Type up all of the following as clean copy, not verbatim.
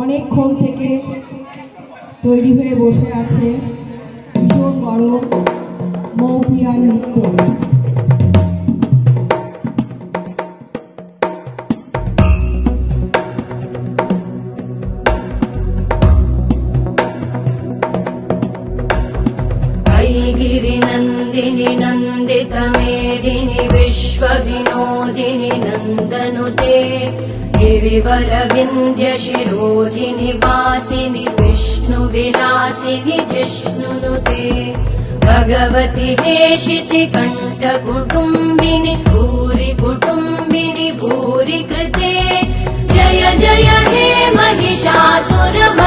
অনেকক্ষণ থেকে তৈরি হয়ে বসে আছে ভীষণ বড় মৌপিয়ার নৃত্য। गिरिनन्दिनि नन्दितमेदिनि विश्वविनोदिनि नन्दनुते गिरिवरविन्द्यशिरोधिनि वासिनि विष्णुविलासिनि जिष्णुनुते भगवति हेशिति कण्ठकुटुम्बिनि भूरि कुटुम्बिनि भूरि कृते जय जय हे महिषासुरमर्दिनि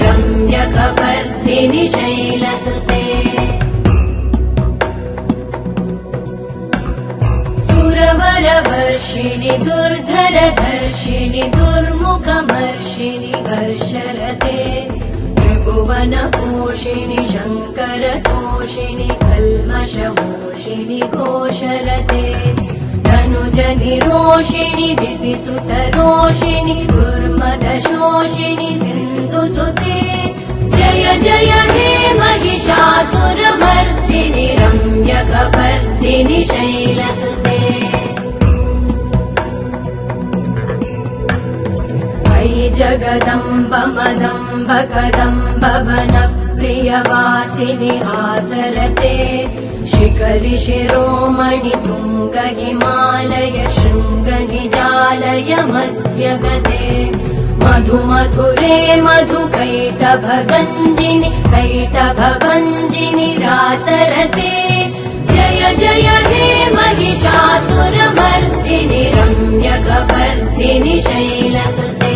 रम्यकपर्दिनि शैलसुते सुरवरवर्षिणि दुर्धरधर्षिणि दुर्मुखमर्षिणि हर्षरते त्रिभुवनपोषिणि शङ्करतोषिणि कल्मषमोषिणि घोषरते धनुजनिरोषिणि दितिसुतरोषिणि दुर्मदशोषिणि सिन्धुसुते जय जय हे महिषासुरमर्दिनि रम्यकपर्दिनि शैलसुते अयि जगदम्ब मदम्ब कदम्ब वनप्रियवासिनि आसरते शिखरि शिरोमणि तुङ्ग हिमालय शृङ्ग निजालय मध्यगते मधु मधुरे मधु कैटभगञ्जिनि कैटभभञ्जिनि रासरते जय जय हे महिषासुरमर्दिनि रम्यकपर्दिनि शैलसुते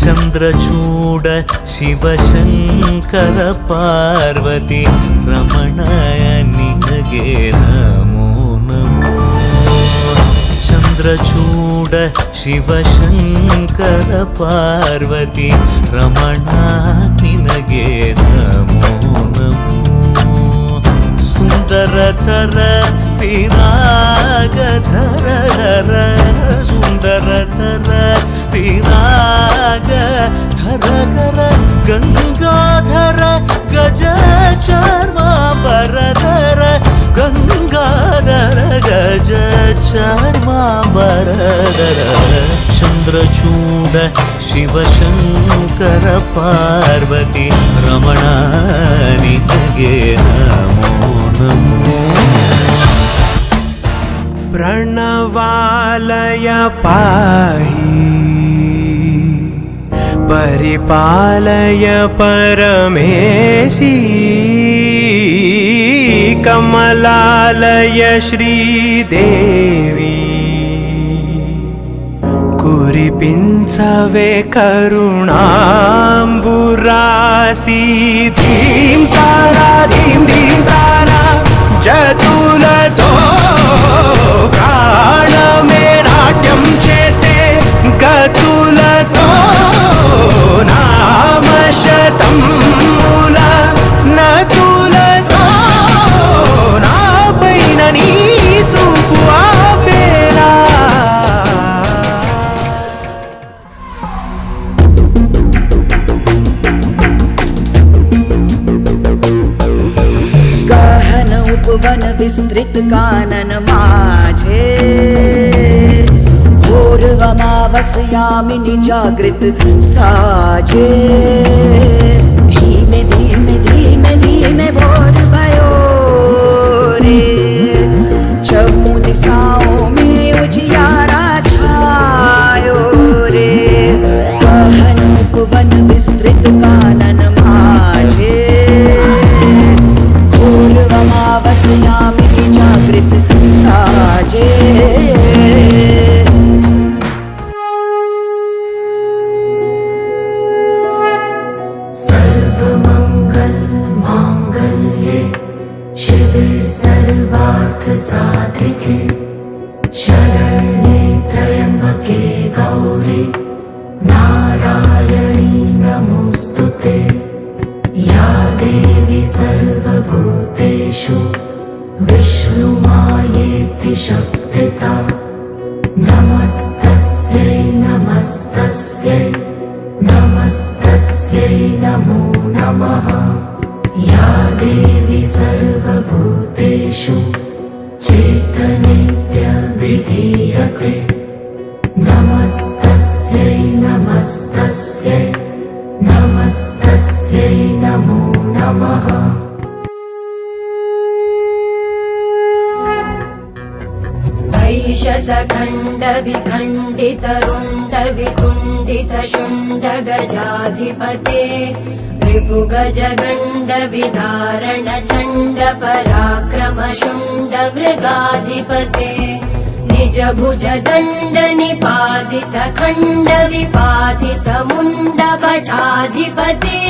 चन्द्रचूड शिवशङ्कर पार्वती रमणाय निनगे नमो नमो चन्द्रचूड शिवशङ्कर पार्वती रमणा निनगे नमो नमो सुन्दरतर विरागधर सुन्दरतर विराग धर धर गंगाधर गज चर्मांबरधर गंगाधर गज चर्मांबरधर चंद्रचूड शिवशंकर पार्वती रमणा निनगे नमो नमो प्रणवालय पाहि परिपालय परमेशी कमलालय श्रीदेवी कुरिपिंचवे करुणाम्बुरासी धीं तारा जतुलतो प्राण में नाट्यम చేసే గతులతో నామ శతం మూల నతులతో నా పైన నీ చూపు ఆపేలా गहन उपवन विस्तृत कानन माझे घोर अमावस्यामिनी जागृत साजे धीमे धीमे धीमे धीमे भोर भयो रे चहु दिशाओं में उजियारा छायो रे गहन उपवन विस्तृत कानन माझे सर्वमङ्गल माङ्गल्ये शिवे सर्वार्थसाधिके शरण्ये त्र्यम्बके गौरी नारायणी नमोऽस्तुते या देवी सर्वभूतेषु विष्णुमायेति शक्तिता नमस्तस्यै नमस्तस्यै नमस्तस्यै नमो नमः या देवी सर्वभूतेषु चेतनेत्यभिधीयते नमस्तस्यै नमस्तस्यै नमस्तस्यै नमो नमः ऐशतखण्डविखण्डितरुण्डवितुण्डितशुण्डगजाधिपते रिपुगजगण्डविधारण चण्ड पराक्रम शुण्ड मृगाधिपते निज भुज दण्ड निपातित खण्ड विपातित मुण्ड भटाधिपते